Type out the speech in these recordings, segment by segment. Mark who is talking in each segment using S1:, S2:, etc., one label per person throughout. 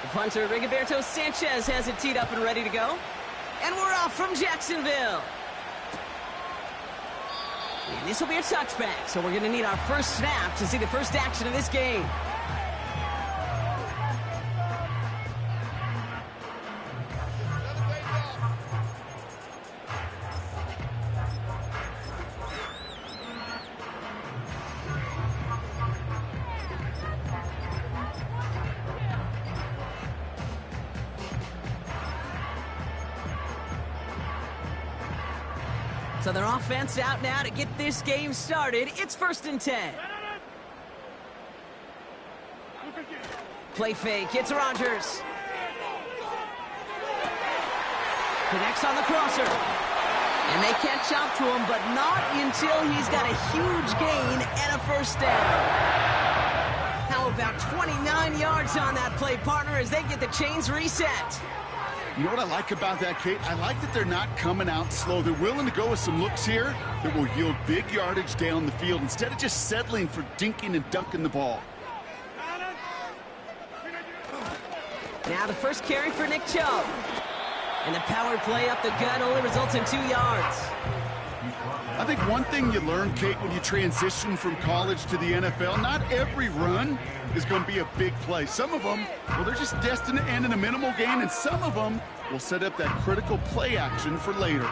S1: The punter, Rigoberto Sanchez, has it teed up and ready to go. And we're off from Jacksonville. And this will be a touchback, so we're going to need our first snap to see the first action of this game. So their offense out now to get this game started. It's 1st and 10. Play fake. It's Rodgers. Connects on the crosser. And they catch up to him, but not until he's got a huge gain and a first down. How about 29 yards on that play, partner, as they get the chains reset?
S2: You know what I like about that, Kate? I like that they're not coming out slow. They're willing to go with some looks here that will yield big yardage down the field instead of just settling for dinking and dunking the ball.
S1: Now the first carry for Nick Chubb. And the power play up the gut only results in 2 yards.
S2: I think one thing you learn, Kate, when you transition from college to the NFL, not every run is going to be a big play. Some of them, well, they're just destined to end in a minimal gain, and some of them will set up that critical play action for later.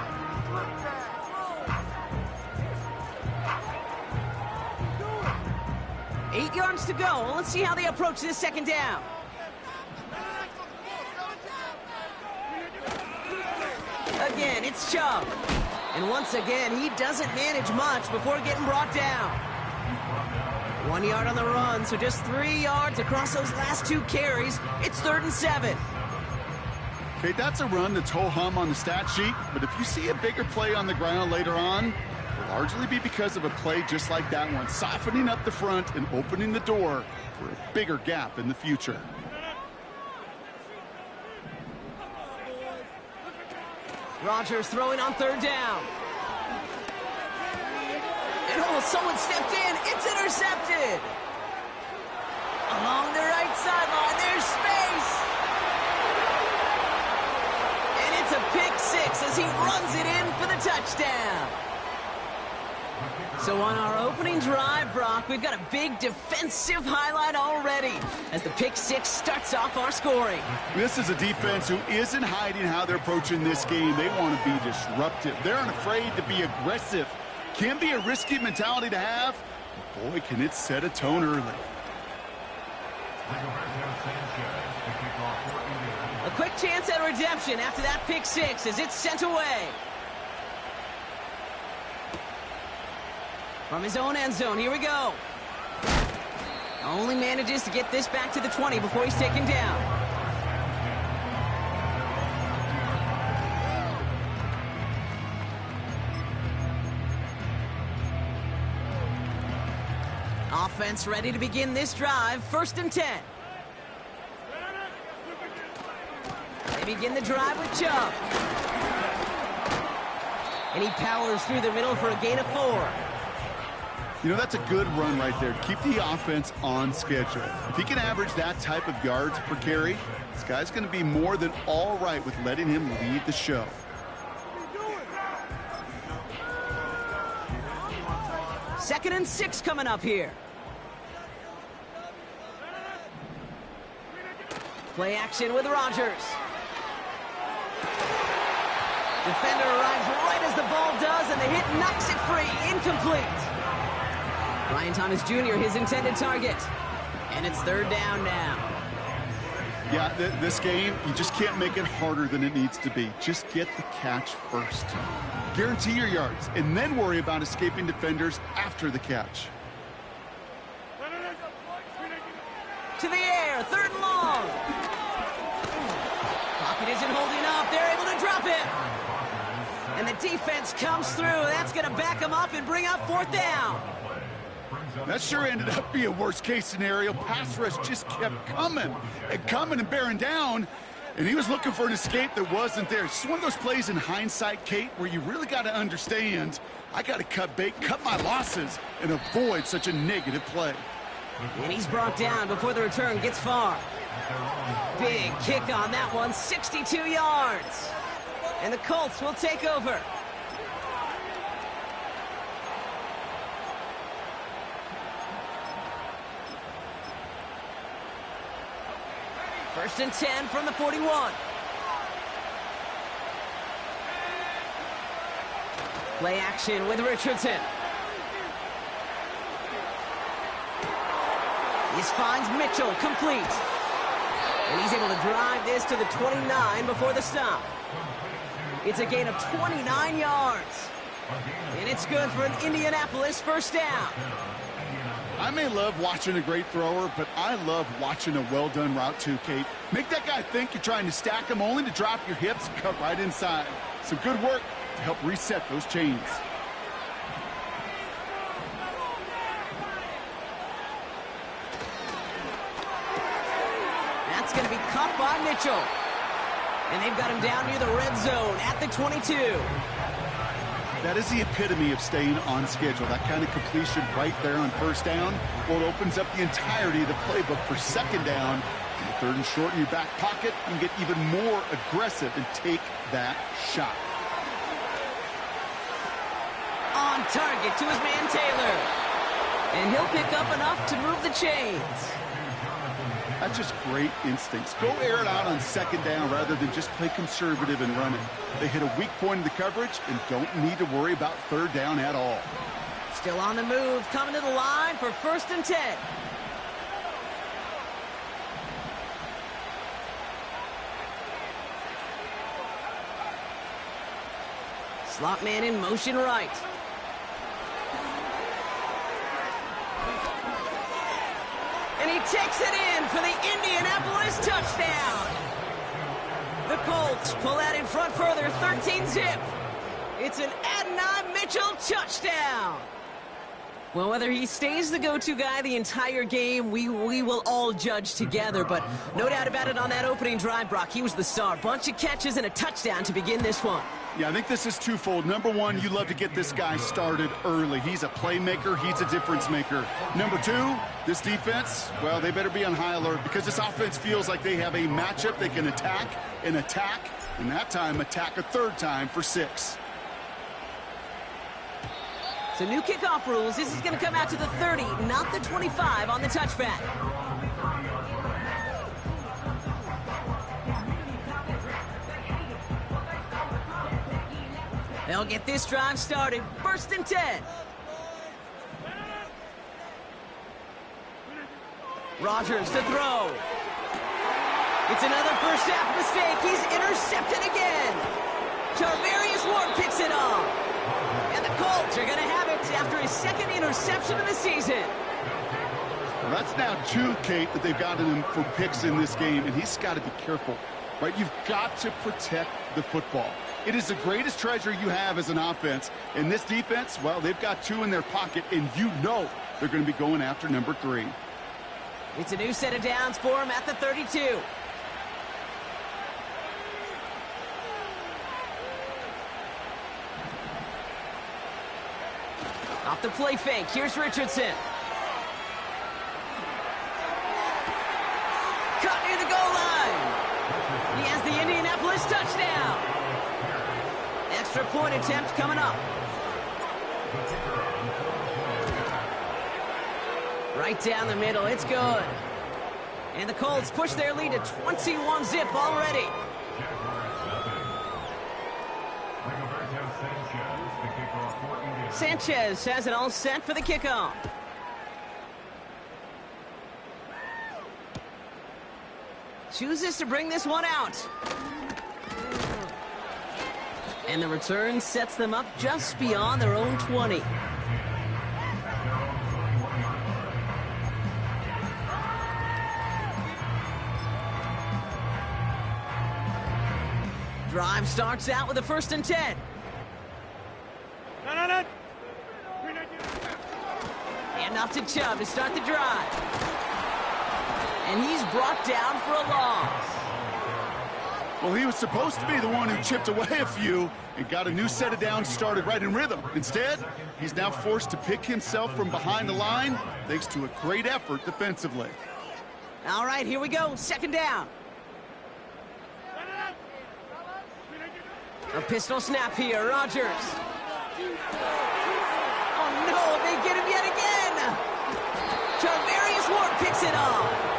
S1: Eight yards to go. Let's see how they approach this second down. Again, it's Chubb. And once again, he doesn't manage much before getting brought down. 1 yard on the run, so just 3 yards across those last 2 carries. It's 3rd and 7.
S2: Okay, that's a run that's ho-hum on the stat sheet, but if you see a bigger play on the ground later on, it'll largely be because of a play just like that one, softening up the front and opening the door for a bigger gap in the future.
S1: Rodgers throwing on 3rd down. And oh, someone stepped in. It's intercepted. Along the right sideline, there's space. And it's a pick 6 as he runs it in for the touchdown. So on our opening drive, Brock, we've got a big defensive highlight already as the pick 6 starts off our scoring.
S2: This is a defense who isn't hiding how they're approaching this game. They want to be disruptive. They're unafraid to be aggressive. Can be a risky mentality to have. But boy, can it set a tone early.
S1: A quick chance at redemption after that pick 6 as it's sent away. From his own end zone, here we go. Only manages to get this back to the 20 before he's taken down. Offense ready to begin this drive, 1st and 10. They begin the drive with Chubb. And he powers through the middle for a gain of 4.
S2: You know, that's a good run right there. Keep the offense on schedule. If he can average that type of yards per carry, this guy's going to be more than all right with letting him lead the show.
S1: Second and 6 coming up here. Play action with Rodgers. Defender arrives right as the ball does, and the hit knocks it free. Incomplete. Ryan Thomas Jr., his intended target. And it's 3rd down now.
S2: Yeah, this game, you just can't make it harder than it needs to be. Just get the catch first. Guarantee your yards, and then worry about escaping defenders after the catch.
S1: To the air, 3rd and long. Pocket isn't holding up. They're able to drop it. And the defense comes through. That's going to back them up and bring up 4th down.
S2: That sure ended up being a worst-case scenario. Pass rush just kept coming and bearing down, and he was looking for an escape that wasn't there. It's just one of those plays in hindsight, Kate, where you really got to understand, I got to cut bait, cut my losses, and avoid such a negative play.
S1: And he's brought down before the return gets far. Big kick on that one, 62 yards. And the Colts will take over. First and 10 from the 41. Play action with Richardson. This finds Mitchell complete. And he's able to drive this to the 29 before the stop. It's a gain of 29 yards. And it's good for an Indianapolis first down.
S2: I may love watching a great thrower, but I love watching a well-done route too, Kate. Make that guy think you're trying to stack him only to drop your hips, cut right inside. Some good work to help reset those chains.
S1: That's going to be caught by Mitchell. And they've got him down near the red zone at the 22.
S2: That is the epitome of staying on schedule. That kind of completion right there on first down. Well, it opens up the entirety of the playbook for second down. And third and short in your back pocket, you can get even more aggressive and take that shot.
S1: On target to his man Taylor. And he'll pick up enough to move the chains.
S2: That's just great instincts. Go air it out on second down rather than just play conservative and run it. They hit a weak point in the coverage and don't need to worry about third down at all.
S1: Still on the move, coming to the line for first and 10. Slot man in motion right. And he takes it in for the Indianapolis touchdown. The Colts pull out in front further, 13-zip. It's an Adonai Mitchell touchdown. Well, whether he stays the go-to guy the entire game, we will all judge together. But no doubt about it on that opening drive, Brock, he was the star. Bunch of catches and a touchdown to begin this one.
S2: Yeah, I think this is twofold. Number one, you love to get this guy started early. He's a playmaker. He's a difference maker. Number two, this defense, well, they better be on high alert because this offense feels like they have a matchup they can attack, and that time attack a third time for 6.
S1: So new kickoff rules. This is going to come out to the 30, not the 25 on the touchback. They'll get this drive started. First and 10. Rodgers to throw. It's another first half mistake. He's intercepted again. Tarvarius Ward picks it off. And the Colts are going to have it after his second interception of the season.
S2: Well, that's now 2, Kate, that they've gotten him for picks in this game, and he's got to be careful, right? You've got to protect the football. It is the greatest treasure you have as an offense, and this defense, well, they've got 2 in their pocket, and you know they're going to be going after number 3.
S1: It's a new set of downs for him at the 32. Off the play fake, here's Richardson. Caught near the goal line. He has the Indianapolis touchdown. Extra point attempt coming up. Right down the middle, it's good. And the Colts push their lead to 21-zip already. Sanchez has it all set for the kickoff. Chooses to bring this one out. And the return sets them up just beyond their own 20. Drive starts out with a first and 10. And off to Chubb to start the drive. And he's brought down for a loss.
S2: Well, he was supposed to be the one who chipped away a few and got a new set of downs started right in rhythm. Instead, he's now forced to pick himself from behind the line thanks to a great effort defensively.
S1: All right, here we go. Second down. A pistol snap here. Rodgers. Oh, no, they get him yet again. Charvarius Ward picks it off.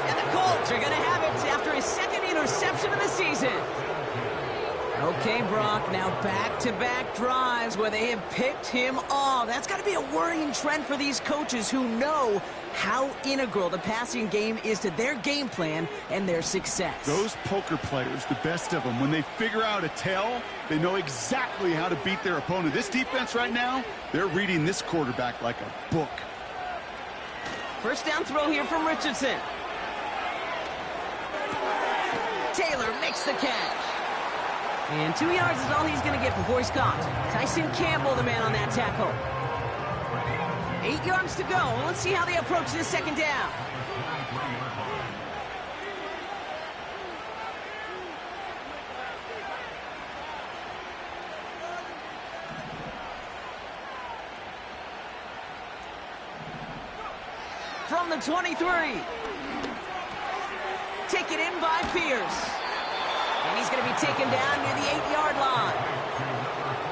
S1: And the Colts are going to have it after his second interception of the season. Okay, Brock, now back-to-back drives where they have picked him off. That's got to be a worrying trend for these coaches who know how integral the passing game is to their game plan and their success. Those
S2: poker players, the best of them, when they figure out a tell, they know exactly how to beat their opponent. This defense right now, they're reading this quarterback like a book.
S1: First down throw here from Richardson. Taylor makes the catch. And 2 yards is all he's going to get before he's caught. Tyson Campbell, the man on that tackle. 8 yards to go. Let's see how they approach this second down. From the 23. Taken in by Pierce. And he's going to be taken down near the 8-yard line.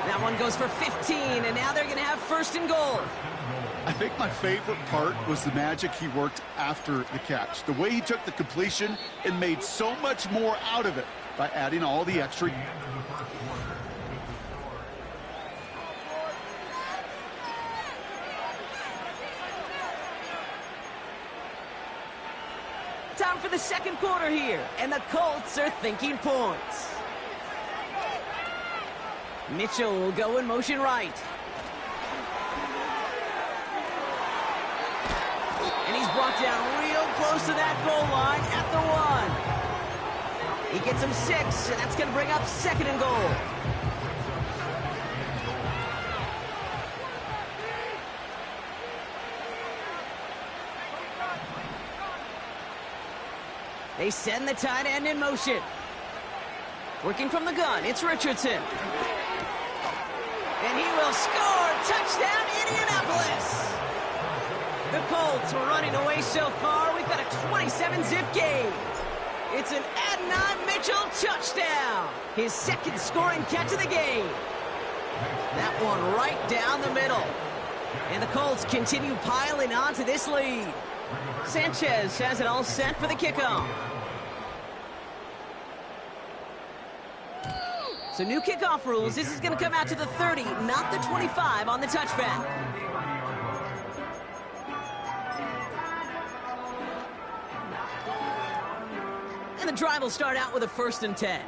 S1: That one goes for 15, and now they're going to have first and goal.
S2: I think my favorite part was the magic he worked after the catch. The way he took the completion and made so much more out of it by adding all the extra.
S1: Time for the second quarter here, and the Colts are thinking points. Mitchell will go in motion right. And he's brought down real close to that goal line at the 1. He gets him 6, and that's going to bring up second and goal. They send the tight end in motion. Working from the gun, it's Richardson. And he will score! Touchdown, Indianapolis! The Colts are running away so far. We've got a 27-zip game. It's an Adonai Mitchell touchdown. His second scoring catch of the game. That one right down the middle. And the Colts continue piling on to this lead. Sanchez has it all set for the kickoff. So new kickoff rules. This is going to come out to the 30, not the 25 on the touchback. And the drive will start out with a 1st and 10.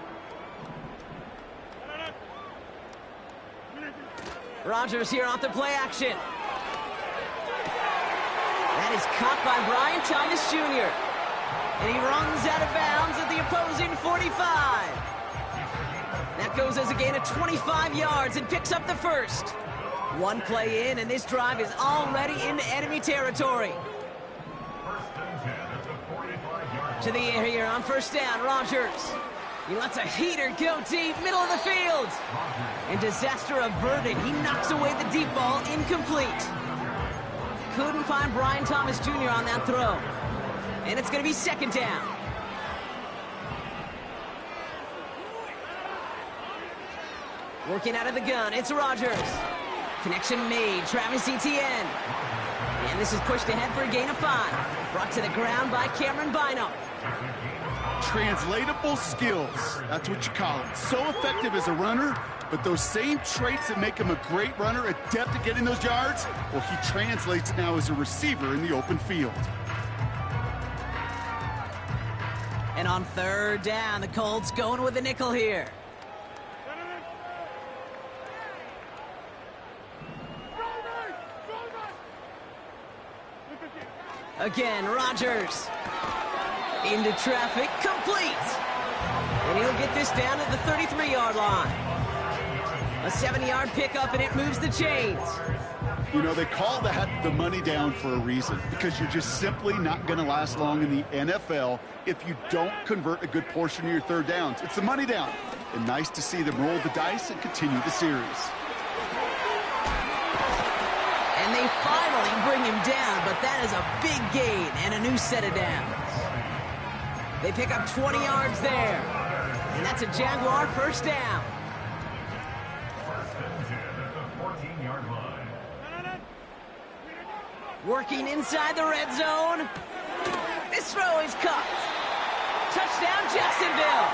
S1: Rodgers here off the play action. That is caught by Brian Thomas Jr. And he runs out of bounds at the opposing 45. That goes as a gain of 25 yards and picks up the first. One play in, and this drive is already into enemy territory. To the air here on first down, Rodgers. He lets a heater go deep, middle of the field. And disaster averted. He knocks away the deep ball, incomplete. Couldn't find Brian Thomas Jr. on that throw. And it's going to be second down. Working out of the gun, it's Rodgers. Connection made, Travis Etienne. And this is pushed ahead for a gain of 5. Brought to the ground by Cameron Bynum.
S2: Translatable skills, that's what you call it. So effective as a runner, but those same traits that make him a great runner, adept at getting those yards, well, he translates now as a receiver in the open field.
S1: And on third down, the Colts going with a nickel here. Again, Rodgers. Into traffic, complete. And he'll get this down at the 33-yard line. A 7-yard pickup, and it moves the chains.
S2: You know, they call that the money down for a reason, because you're just simply not going to last long in the NFL if you don't convert a good portion of your third downs. It's the money down. And nice to see them roll the dice and continue the series.
S1: And they finally bring him down, but that is a big gain and a new set of downs. They pick up 20 yards there. And that's a Jaguar first down. Working inside the red zone. This throw is caught. Touchdown, Jacksonville.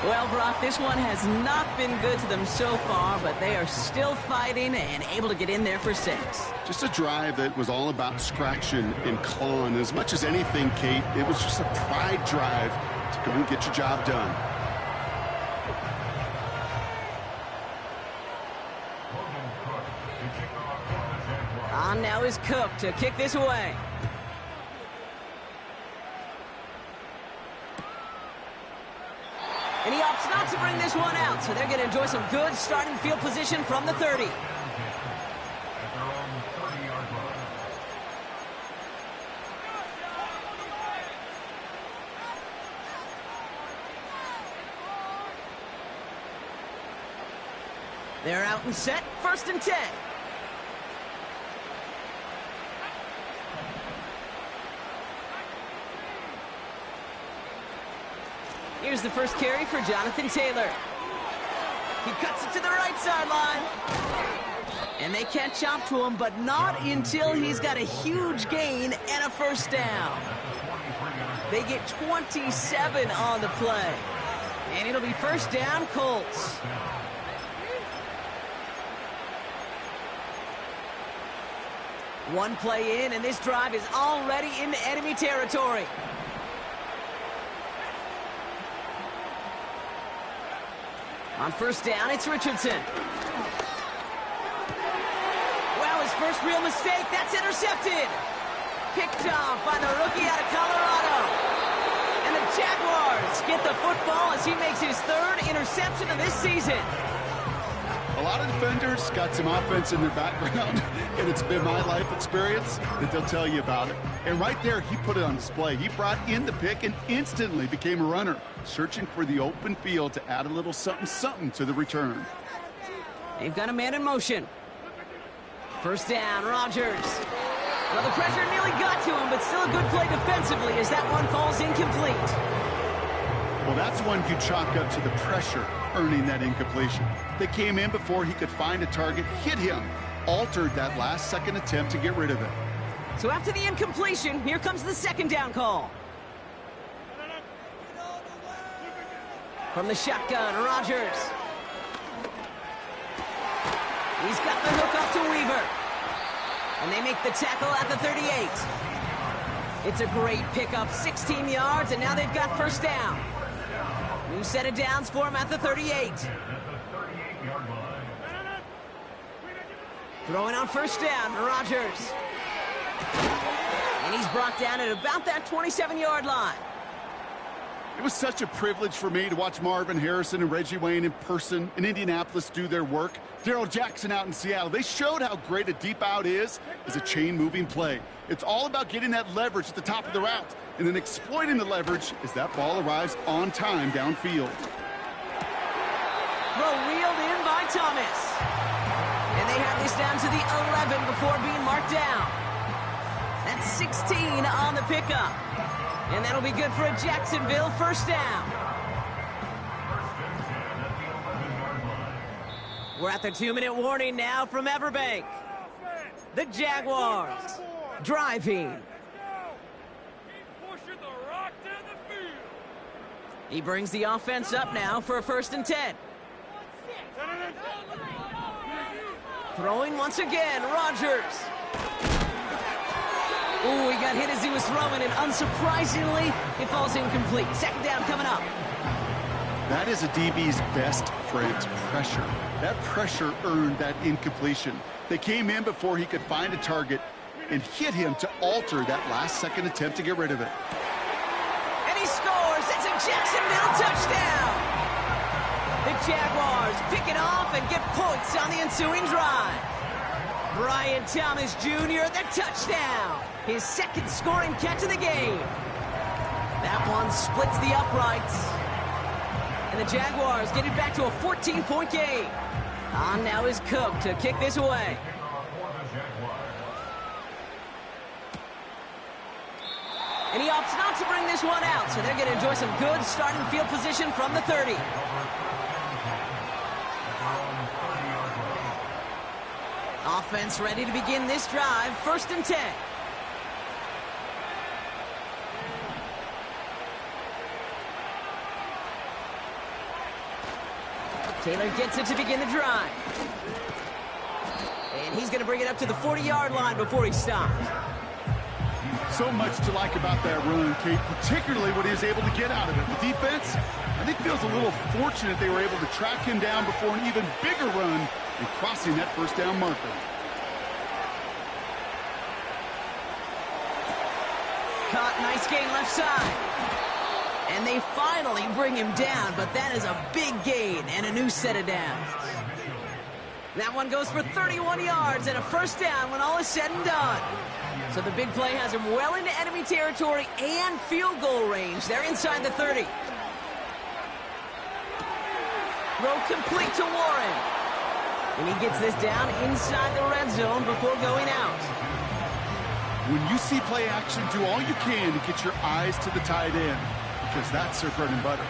S1: Well, Brock, this one has not been good to them so far, but they are still fighting and able to get in there for 6.
S2: Just a drive that was all about scratching and clawing. As much as anything, Kate, it was just a pride drive to go and get your job done.
S1: On now is Cook to kick this away. And he opts not to bring this one out, so they're going to enjoy some good starting field position from the 30. They're out and set, 1st and 10. Here's the first carry for Jonathan Taylor. He cuts it to the right sideline. And they can't chop to him, but not until he's got a huge gain and a first down. They get 27 on the play. And it'll be first down, Colts. One play in, and this drive is already into enemy territory. On first down, it's Richardson. Well, his first real mistake, that's intercepted. Picked off by the rookie out of Colorado. And the Jaguars get the football as he makes his 3rd interception of this season.
S2: A lot of defenders got some offense in their background, and it's been my life experience that they'll tell you about it. And right there, he put it on display. He brought in the pick and instantly became a runner, searching for the open field to add a little something-something to the return.
S1: They've got a man in motion. First down, Rodgers. Well, the pressure nearly got to him, but still a good play defensively as that one falls incomplete.
S2: Well, that's one you chalk up to the pressure earning that incompletion. They came in before he could find a target, hit him, altered that last-second attempt to get rid of it.
S1: So after the incompletion, here comes the 2nd down call. From the shotgun, Rodgers. He's got the hook up to Weaver. And they make the tackle at the 38. It's a great pickup, 16 yards, and now they've got first down. New set of downs for him at the 38. Throwing on first down, Rodgers. And he's brought down at about that 27-yard line.
S2: It was such a privilege for me to watch Marvin Harrison and Reggie Wayne in person in Indianapolis do their work. Darrell Jackson out in Seattle. They showed how great a deep out is as a chain-moving play. It's all about getting that leverage at the top of the route and then exploiting the leverage as that ball arrives on time downfield.
S1: Throw reeled in by Thomas. And they have this down to the 11 before being marked down. That's 16 on the pickup. And that'll be good for a Jacksonville first down. We're at the 2-minute warning now from Everbank. The Jaguars driving. He brings the offense up now for a 1st and 10. Throwing once again, Rodgers. Ooh, he got hit as he was throwing, and unsurprisingly, it falls incomplete. 2nd down coming up.
S2: That is a DB's best friend, pressure. That pressure earned that incompletion. They came in before he could find a target and hit him to alter that last-second attempt to get rid of it.
S1: And he scores. It's a Jacksonville touchdown. The Jaguars pick it off and get points on the ensuing drive. Brian Thomas Jr., the touchdown. His second scoring catch of the game. That one splits the uprights. And the Jaguars get it back to a 14-point game. On now is Cook to kick this away. And he opts not to bring this one out, so they're going to enjoy some good starting field position from the 30. Offense ready to begin this drive, 1st and 10. Taylor gets it to begin the drive. And he's going to bring it up to the 40-yard line before he stopped.
S2: So much to like about that run, Kate, particularly what he was able to get out of it. The defense, I think, feels a little fortunate they were able to track him down before an even bigger run and crossing that 1st down marker.
S1: Caught, nice gain left side. And they finally bring him down, but that is a big gain and a new set of downs. That one goes for 31 yards and a 1st down when all is said and done. So the big play has him well into enemy territory and field goal range. They're inside the 30. Throw complete to Warren. And he gets this down inside the red zone before going out.
S2: When you see play action, do all you can to get your eyes to the tight end, because that's their bread and butter.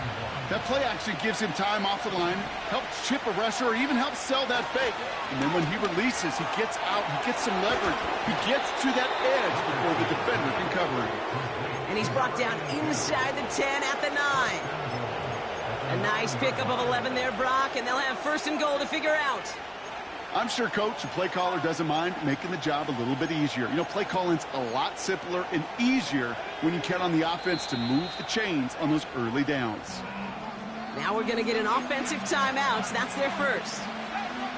S2: That play action gives him time off the line, helps chip a rusher, or even helps sell that fake. And then when he releases, he gets out, he gets some leverage. He gets to that edge before the defender can cover him.
S1: And he's brought down inside the 10 at the 9. A nice pickup of 11 there, Brock, and they'll have 1st and goal to figure out.
S2: I'm sure, Coach, the play caller doesn't mind making the job a little bit easier. You know, play calling's a lot simpler and easier when you count on the offense to move the chains on those early downs.
S1: Now we're going to get an offensive timeout. So that's their first.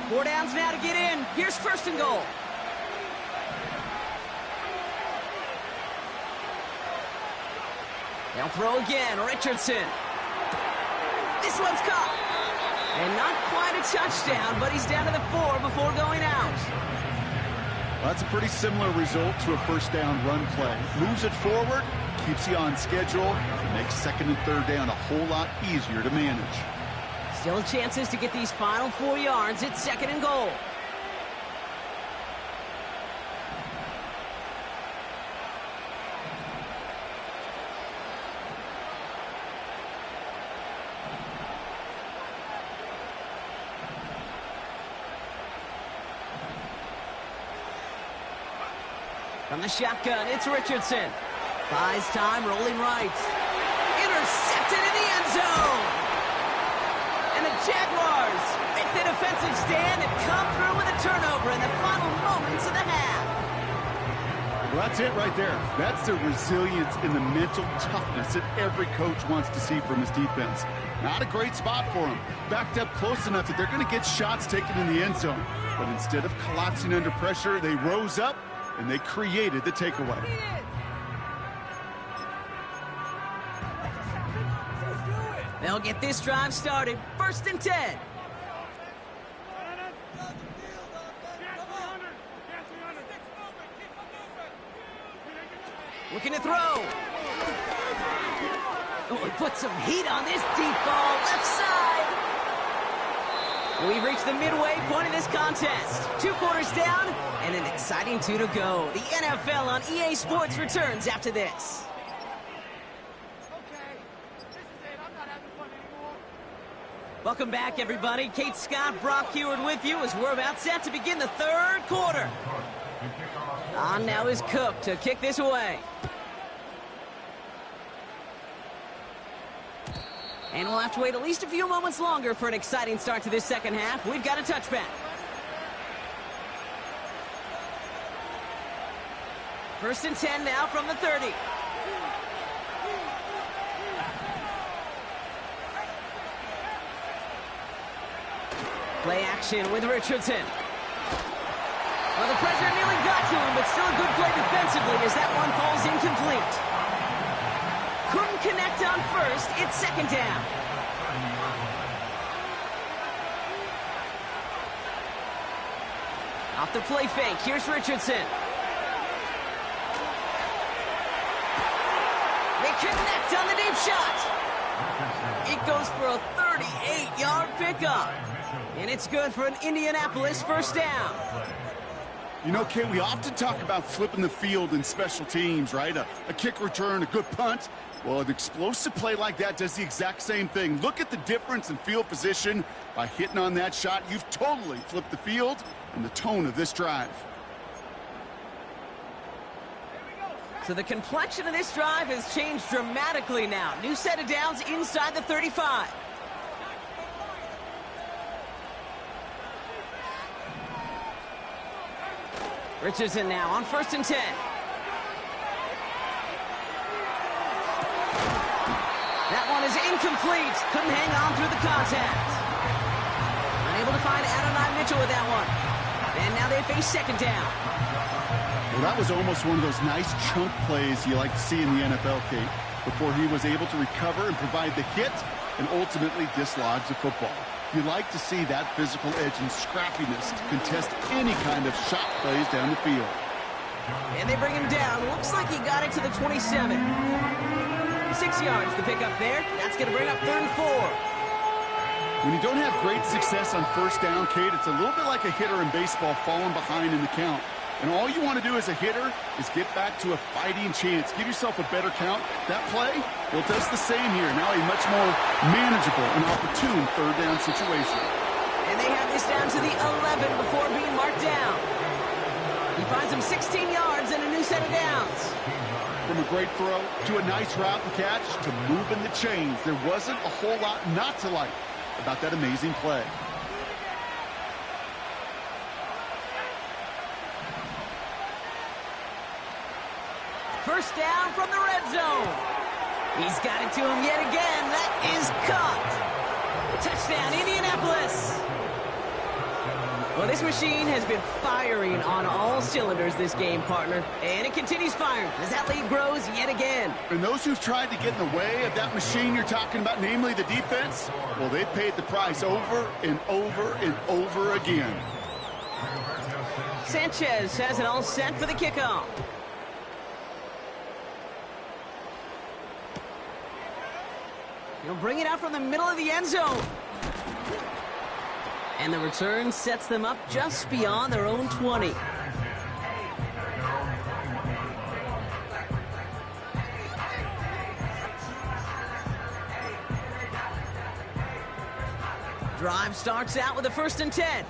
S1: 4 downs now to get in. Here's 1st and goal. They'll throw again. Richardson. This one's caught. And not quite a touchdown, but he's down to the 4 before going out.
S2: Well, that's a pretty similar result to a 1st down run play. Moves it forward, keeps you on schedule, and makes 2nd and 3rd down a whole lot easier to manage.
S1: Still chances to get these final 4 yards. It's 2nd and goal. From the shotgun, it's Richardson. Buys time, rolling right. Intercepted in the end zone. And the Jaguars make the defensive stand and come through with a turnover in the final moments of the half.
S2: Well, that's it right there. That's the resilience and the mental toughness that every coach wants to see from his defense. Not a great spot for him. Backed up close enough that they're going to get shots taken in the end zone. But instead of collapsing under pressure, they rose up and they created the takeaway.
S1: They'll get this drive started. 1st and 10. Looking to throw. Oh, he put some heat on this deep ball. Left side. We've reached the midway point of this contest. 2 quarters down and an exciting 2 to go. The NFL on EA Sports returns after this. Welcome back, everybody. Kate Scott, Brock Heward with you as we're about set to begin the 3rd quarter. On now is Cook to kick this away. And we'll have to wait at least a few moments longer for an exciting start to this 2nd half. We've got a touchback. 1st and 10 now from the 30. Play action with Richardson. Well, the pressure nearly got to him, but still a good play defensively as that one falls incomplete. Couldn't connect on 1st. It's 2nd down. Off the play fake, here's Richardson. They connect on the deep shot. It goes for a 38-yard pickup. And it's good for an Indianapolis first down.
S2: You know, Kay, we often talk about flipping the field in special teams, right? A kick return, a good punt. Well, an explosive play like that does the exact same thing. Look at the difference in field position. By hitting on that shot, you've totally flipped the field and the tone of this drive.
S1: So the complexion of this drive has changed dramatically now. New set of downs inside the 35. Richardson now on 1st and 10. That one is incomplete. Couldn't hang on through the contact. Unable to find Adonai Mitchell with that one. And now they face 2nd down.
S2: Well, that was almost one of those nice chunk plays you like to see in the NFL, Kate, before he was able to recover and provide the hit and ultimately dislodge the football. You like to see that physical edge and scrappiness to contest any kind of shot plays down the field.
S1: And they bring him down. Looks like he got it to the 27. 6 yards to pick up there. That's going to bring up 3rd and 4.
S2: When you don't have great success on 1st down, Kate, it's a little bit like a hitter in baseball falling behind in the count. And all you want to do as a hitter is get back to a fighting chance. Give yourself a better count. That play, well, does the same here. Now a much more manageable and opportune 3rd down situation.
S1: And they have this down to the 11 before being marked down. He finds him 16 yards and a new set of downs.
S2: From a great throw to a nice route and catch to moving the chains, there wasn't a whole lot not to like about that amazing play.
S1: First down from the red zone. He's got it to him yet again. That is caught. Touchdown, Indianapolis. Well, this machine has been firing on all cylinders this game, partner. And it continues firing as that lead grows yet again.
S2: And those who've tried to get in the way of that machine you're talking about, namely the defense, well, they've paid the price over and over and over again.
S1: Sanchez has it all set for the kickoff. He'll bring it out from the middle of the end zone. And the return sets them up just beyond their own 20. Drive starts out with a 1st and 10.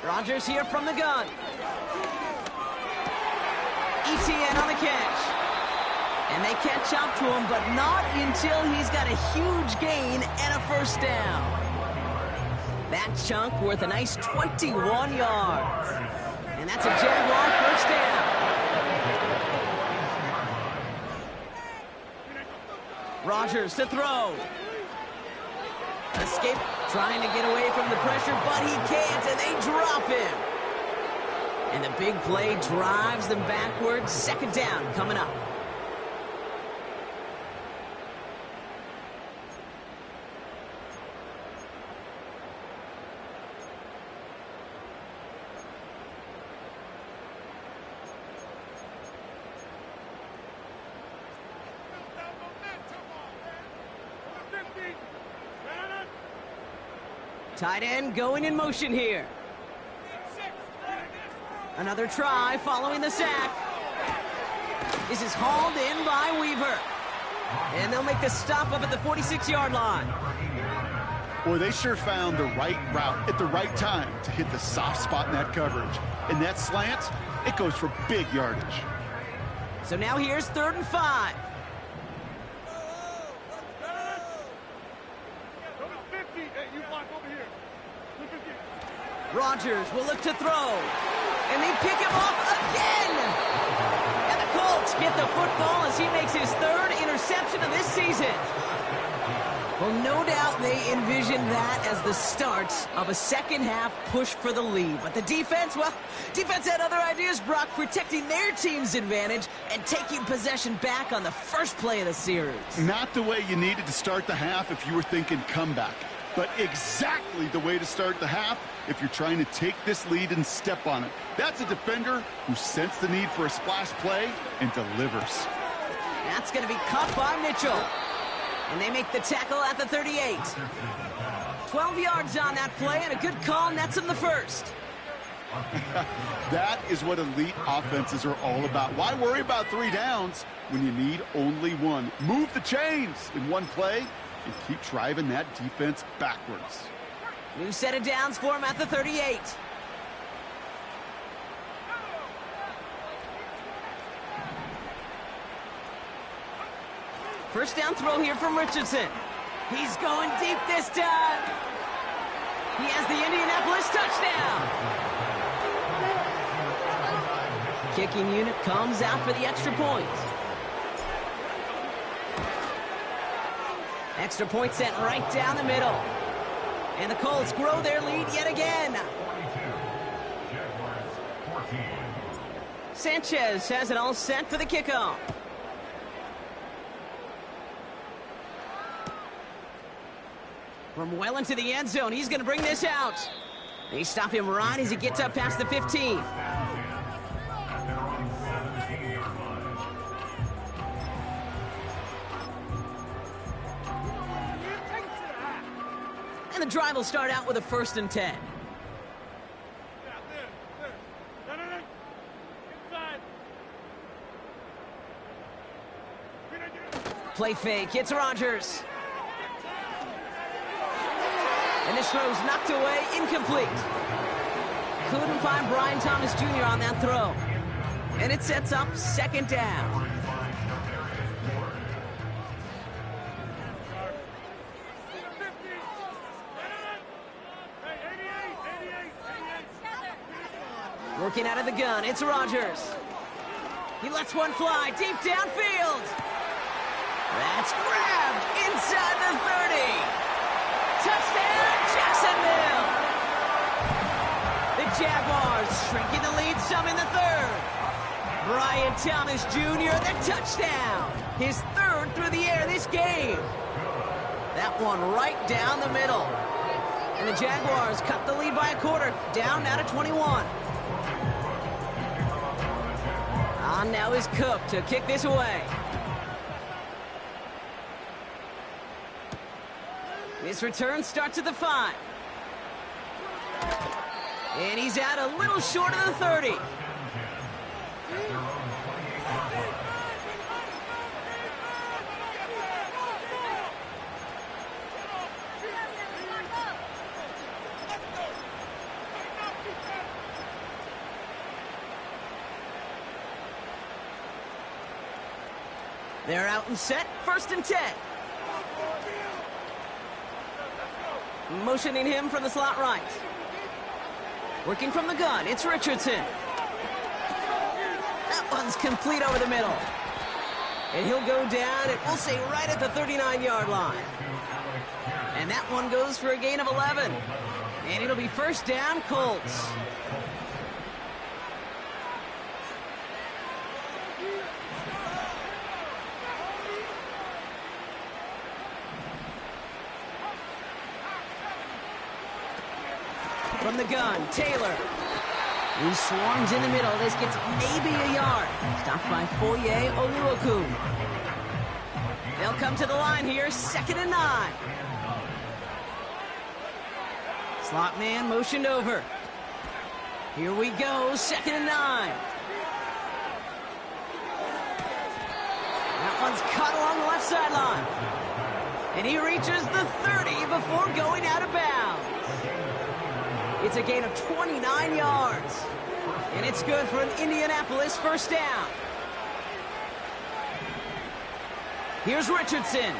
S1: Rodgers here from the gun. ETN on the catch. And they catch up to him, but not until he's got a huge gain and a 1st down. That chunk worth a nice 21 yards. And that's a Jaguar 1st down. Rodgers to throw. Escape, trying to get away from the pressure, but he can't, and they drop him. And the big play drives them backwards. 2nd down coming up. Tight end going in motion here. Another try following the sack. This is hauled in by Weaver. And they'll make the stop up at the 46-yard line.
S2: Boy, they sure found the right route at the right time to hit the soft spot in that coverage. And that slant, it goes for big yardage.
S1: So now here's 3rd and 5. Rodgers will look to throw. And they pick him off again. And the Colts get the football as he makes his 3rd interception of this season. Well, no doubt they envisioned that as the start of a second-half push for the lead. But the defense, well, defense had other ideas, Brock, protecting their team's advantage and taking possession back on the first play of the series.
S2: Not the way you needed to start the half if you were thinking comeback. but exactly the way to start the half if you're trying to take this lead and step on it. That's a defender who sensed the need for a splash play and delivers.
S1: That's going to be caught by Mitchell. And they make the tackle at the 38. 12 yards on that play, and a good call nets him the first.
S2: That is what elite offenses are all about. Why worry about 3 downs when you need only 1? Move the chains in one play and keep driving that defense backwards.
S1: New set of downs for him at the 38. First down throw here from Richardson. He's going deep this time. He has the Indianapolis touchdown. Kicking unit comes out for the extra point. Extra point sent right down the middle. And the Colts grow their lead yet again. Sanchez has it all set for the kickoff. From well into the end zone, he's going to bring this out. They stop him right as he gets up past the 15. And the drive will start out with a 1st and 10. Play fake, it's Rodgers. And this throw's knocked away, incomplete. Couldn't find Brian Thomas Jr. on that throw. And it sets up 2nd down. Working out of the gun, it's Rodgers. He lets one fly deep downfield. That's grabbed inside the 30. Touchdown, Jacksonville! The Jaguars shrinking the lead some in the 3rd. Brian Thomas Jr., the touchdown. His 3rd through the air this game. That one right down the middle. And the Jaguars cut the lead by a quarter, down now to 21. On now is Cook to kick this away. This return starts at the 5. And he's out a little short of the 30. They're out and set, 1st and 10. Motioning him from the slot right. Working from the gun, it's Richardson. That one's complete over the middle. And he'll go down, and we'll say right at the 39-yard line. And that one goes for a gain of 11. And it'll be 1st down, Colts. From the gun, Taylor. He swarms in the middle. This gets maybe a yard. Stopped by Foye Oluokun. They'll come to the line here, 2nd and 9. Slot man motioned over. Here we go, 2nd and 9. That one's caught along the left sideline. And he reaches the 30 before going out of bounds. It's a gain of 29 yards. And it's good for an Indianapolis 1st down. Here's Richardson.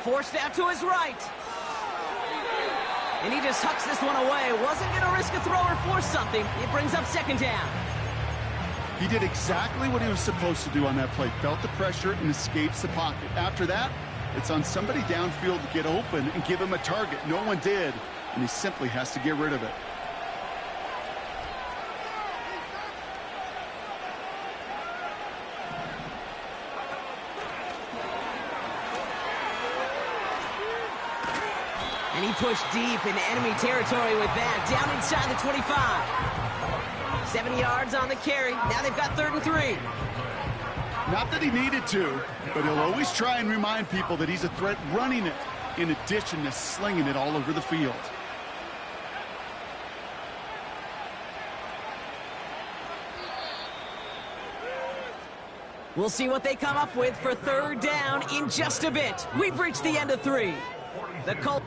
S1: Forced out to his right. And he just hucks this one away. Wasn't going to risk a throw or force something. It brings up 2nd down.
S2: He did exactly what he was supposed to do on that play. Felt the pressure and escapes the pocket. After that, it's on somebody downfield to get open and give him a target. No one did, and he simply has to get rid of it.
S1: And he pushed deep into enemy territory with that. Down inside the 25. 70 yards on the carry. Now they've got 3rd and 3.
S2: Not that he needed to, but he'll always try and remind people that he's a threat running it, in addition to slinging it all over the field.
S1: We'll see what they come up with for 3rd down in just a bit. We've reached the end of 3. The Colts.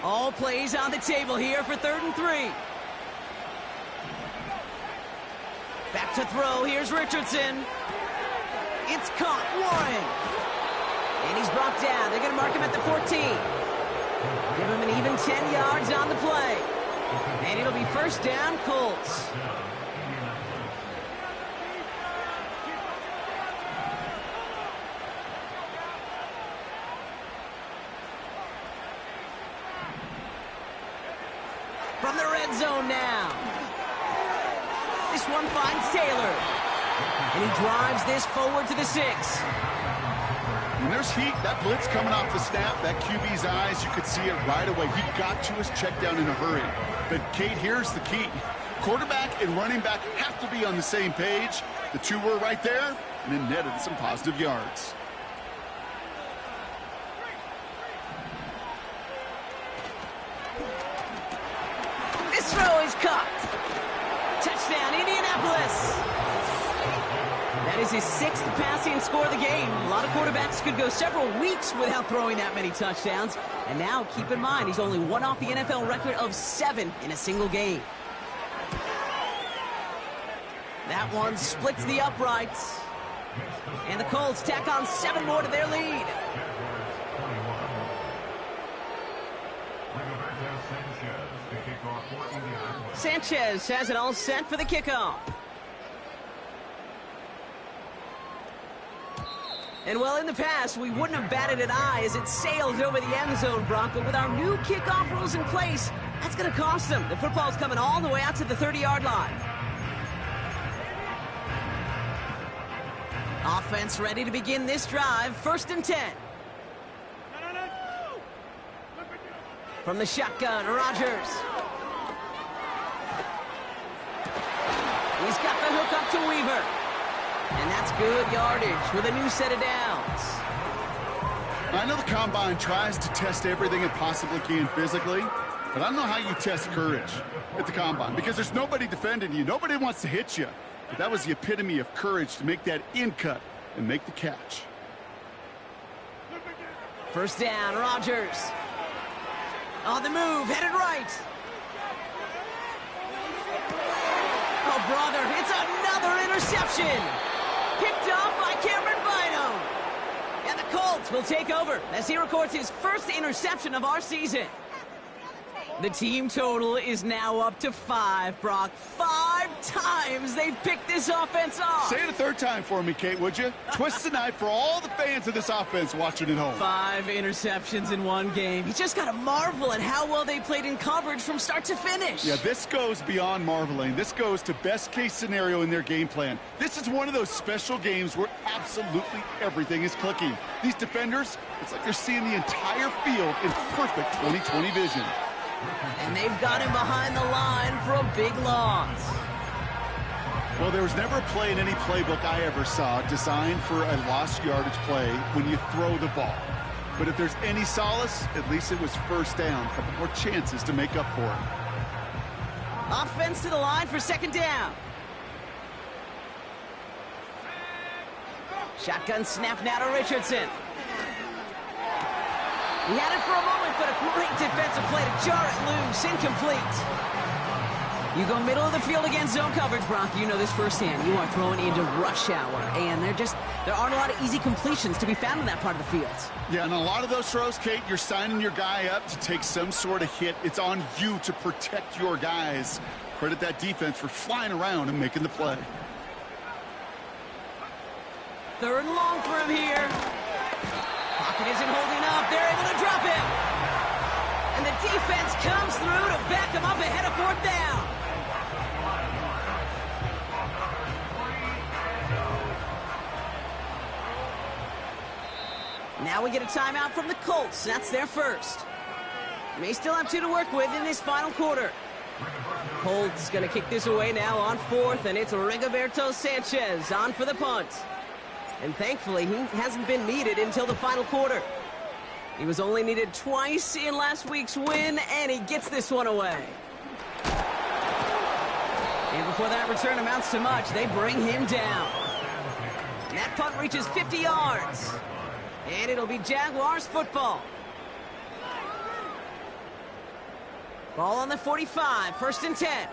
S1: All plays on the table here for 3rd and 3. Back to throw. Here's Richardson. It's caught. Warren. And he's brought down. They're going to mark him at the 14. Give him an even 10 yards on the play. And it'll be 1st down, Colts. From the red zone now. This one finds Taylor. And he drives this forward to the 6.
S2: When there's heat, that blitz coming off the snap, that QB's eyes, you could see it right away. He got to his check down in a hurry. But, Kate, here's the key. Quarterback and running back have to be on the same page. The two were right there, and then netted some positive yards.
S1: This throw is caught. Touchdown, Indianapolis. That is his 6th passing score of the game. A lot of quarterbacks could go several weeks without throwing that many touchdowns. And now, keep in mind, he's only one off the NFL record of 7 in a single game. That one splits the uprights. And the Colts tack on 7 more to their lead. Sanchez has it all set for the kickoff. And well, in the past, we wouldn't have batted an eye as it sails over the end zone, Brock. But with our new kickoff rules in place, that's going to cost them. The football's coming all the way out to the 30-yard line. Offense ready to begin this drive. 1st and 10. From the shotgun, Rodgers. He's got the hook up to Weaver. And that's good yardage with a new set of downs.
S2: I know the Combine tries to test everything it possibly can physically, but I don't know how you test courage at the Combine because there's nobody defending you. Nobody wants to hit you. But that was the epitome of courage to make that in cut and make the catch.
S1: 1st down, Rodgers. On the move, headed right. Oh, brother, it's another interception. Picked off by Cameron Bynum. And the Colts will take over as he records his 1st interception of our season. The team total is now up to 5, Brock. 5 times they've picked this offense off.
S2: Say it a 3rd time for me, Kate, would you? Twist the knife for all the fans of this offense watching at home.
S1: 5 interceptions in one game. You just got to marvel at how well they played in coverage from start to finish.
S2: Yeah, this goes beyond marveling. This goes to best-case scenario in their game plan. This is one of those special games where absolutely everything is clicking. These defenders, it's like they're seeing the entire field in perfect 20/20 vision.
S1: And they've got him behind the line for a big loss.
S2: Well, there was never a play in any playbook I ever saw designed for a lost yardage play when you throw the ball. But if there's any solace, at least it was 1st down. A couple more chances to make up for it.
S1: Offense to the line for 2nd down. Shotgun snap now to Richardson. He had it for a moment, but a great defensive play to jar it loose. Incomplete. You go middle of the field against zone coverage, Brock. You know this firsthand. You are throwing into rush hour, and there aren't a lot of easy completions to be found in that part of the field.
S2: Yeah, and a lot of those throws, Kate, you're signing your guy up to take some sort of hit. It's on you to protect your guys. Credit that defense for flying around and making the play.
S1: 3rd and long for him here. Pocket isn't holding up. They're able to drop him. And the defense comes through to back him up ahead of 4th down. Now we get a timeout from the Colts. That's their first. May still have 2 to work with in this final quarter. Colts going to kick this away now on 4th, and it's Rigoberto Sanchez on for the punt. And thankfully, he hasn't been needed until the final quarter. He was only needed twice in last week's win, and he gets this one away. And before that return amounts to much, they bring him down. And that punt reaches 50 yards. And it'll be Jaguars football. Ball on the 45, 1st and 10.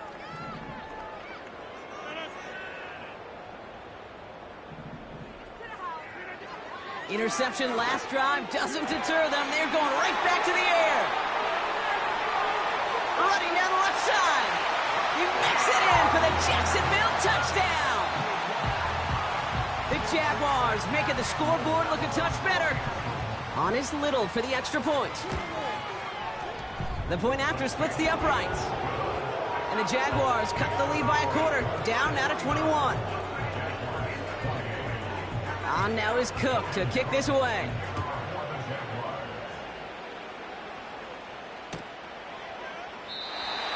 S1: Interception last drive doesn't deter them. They're going right back to the air. Running down the left side. He makes it in for the Jacksonville touchdown. The Jaguars making the scoreboard look a touch better. On is Little for the extra point. The point after splits the uprights. And the Jaguars cut the lead by a quarter. Down now to 21. On now is Cook to kick this away.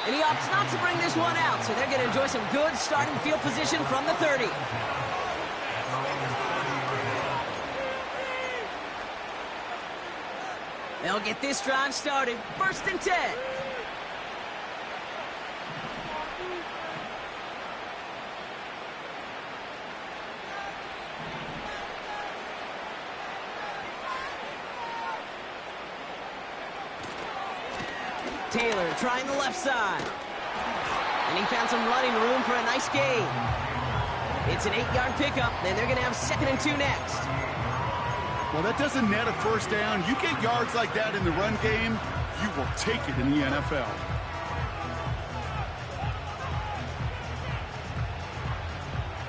S1: And he opts not to bring this one out, so they're going to enjoy some good starting field position from the 30. They'll get this drive started. 1st and 10. Taylor trying the left side. And he found some running room for a nice gain. It's an 8-yard pickup, then they're going to have 2nd and 2 next.
S2: Well, that doesn't net a first down. You get yards like that in the run game, you will take it in the NFL.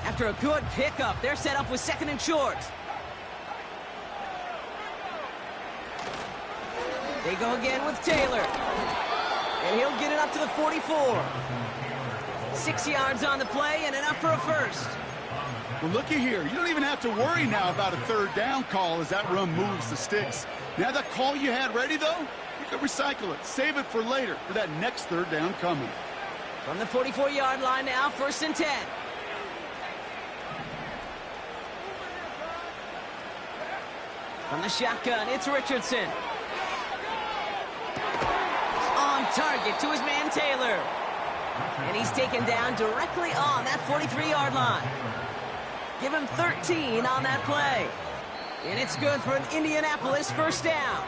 S1: After a good pickup, they're set up with 2nd and short. They go again with Taylor. And he'll get it up to the 44. 6 yards on the play and enough for a first.
S2: Well, looky here. You don't even have to worry now about a 3rd down call as that run moves the sticks. Now that call you had ready, though, you can recycle it. Save it for later for that next 3rd down coming.
S1: From the 44-yard line now, 1st and 10. From the shotgun, it's Richardson. On target to his man Taylor. And he's taken down directly on that 43-yard line. Give him 13 on that play. And it's good for an Indianapolis 1st down.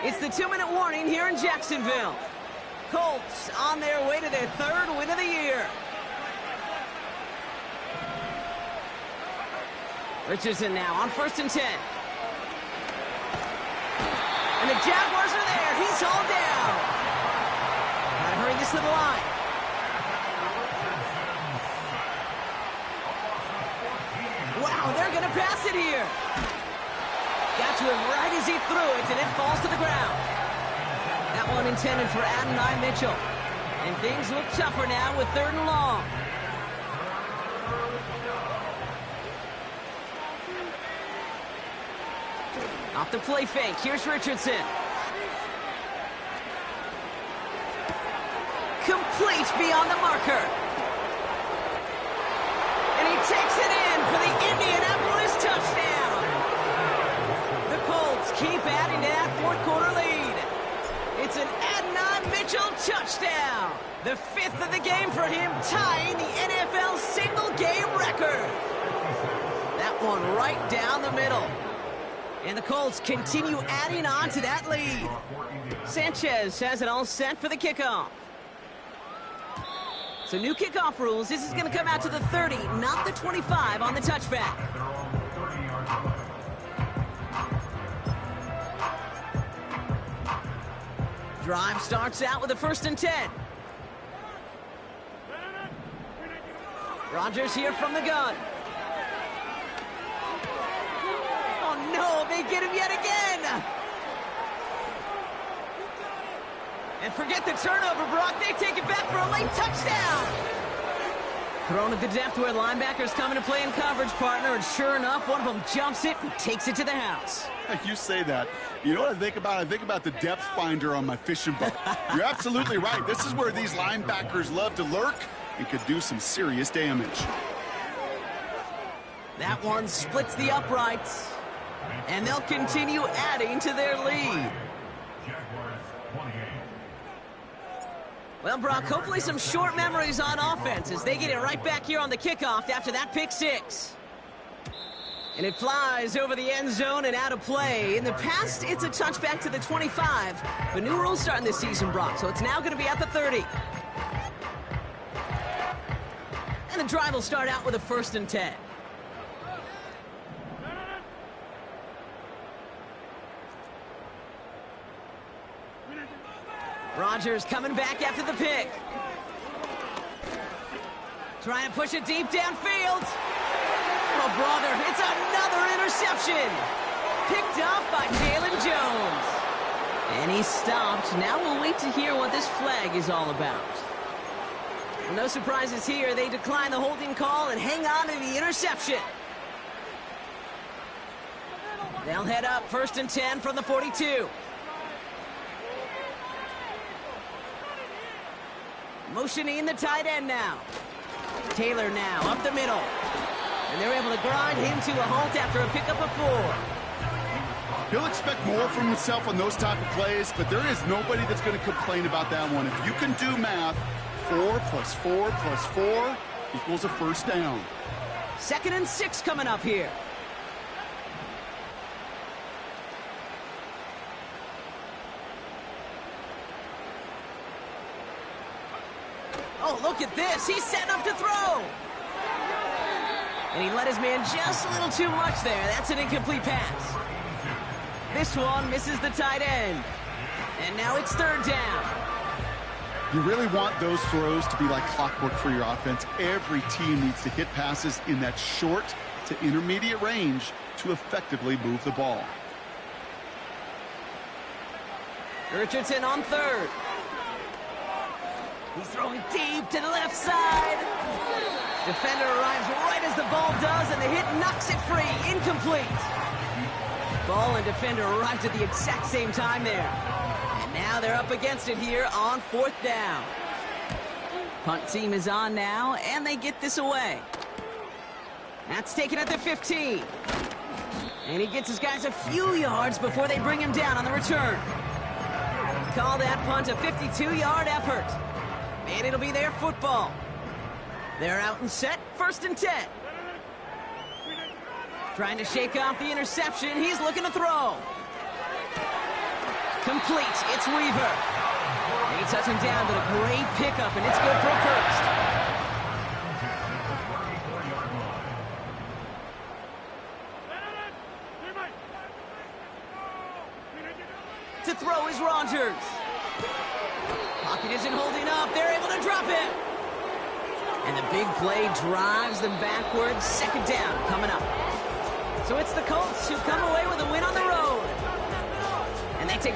S1: It's the 2-minute warning here in Jacksonville. Colts on their way to their 3rd win of the year. Richardson now on 1st and 10. And the Jaguars are there. He's hauled down. Gotta hurry this to the line. Wow, they're going to pass it here. Got to him right as he threw it, and it falls to the ground. That one intended for Adonai Mitchell. And things look tougher now with 3rd and long. Off the play fake, here's Richardson. Complete beyond the marker. And he takes it in for the Indianapolis touchdown. The Colts keep adding to that 4th quarter lead. It's an Adonai Mitchell touchdown. The 5th of the game for him, tying the NFL single-game record. That one right down the middle. And the Colts continue adding on to that lead. Sanchez has it all set for the kickoff. So new kickoff rules. This is going to come out to the 30, not the 25 on the touchback. Drive starts out with a 1st and 10. Rodgers here from the gun. Oh no, they get him yet again. And forget the turnover, Brock. They take it back for a late touchdown. Thrown to the depth where linebackers coming to play in coverage, partner, and sure enough, one of them jumps it and takes it to the house.
S2: You say that. You know what I think about? I think about the depth finder on my fishing boat. You're absolutely right. This is where these linebackers love to lurk and could do some serious damage.
S1: That one splits the uprights, and they'll continue adding to their lead. Well, Brock, hopefully some short memories on offense as they get it right back here on the kickoff after that pick six. And it flies over the end zone and out of play. In the past, it's a touchback to the 25. But new rules starting this season, Brock, so it's now going to be at the 30. And the drive will start out with a 1st and 10. Rodgers coming back after the pick. Trying to push it deep downfield. Oh, brother, it's another interception. Picked up by Jalen Jones. And he's stopped. Now we'll wait to hear what this flag is all about. No surprises here. They decline the holding call and hang on to the interception. They'll head up 1st and 10 from the 42. Motioning the tight end now. Taylor now up the middle. And they're able to grind him to a halt after a pickup of 4.
S2: He'll expect more from himself on those type of plays, but there is nobody that's going to complain about that one. If you can do math, 4 plus 4 plus 4 equals a 1st down.
S1: 2nd and 6 coming up here. Oh, look at this. He's setting up to throw. And he let his man just a little too much there. That's an incomplete pass. This one misses the tight end. And now it's 3rd down.
S2: You really want those throws to be like clockwork for your offense. Every team needs to hit passes in that short to intermediate range to effectively move the ball.
S1: Richardson on 3rd. He's throwing deep to the left side. Defender arrives right as the ball does, and the hit knocks it free. Incomplete. Ball and defender arrived at the exact same time there. And now they're up against it here on 4th down. Punt team is on now, and they get this away. That's taken at the 15. And he gets his guys a few yards before they bring him down on the return. Call that punt a 52-yard effort. And it'll be their football. They're out and set, 1st and 10. Trying to shake off the interception. He's looking to throw. Complete. It's Weaver. They touch him down, but a great pickup, and it's good for a 1st. To throw is Rodgers. Pocket isn't holding up. They're able to drop it. And the big play drives them backwards. 2nd down coming up. So it's the Colts who come away with a win on the road. And they take the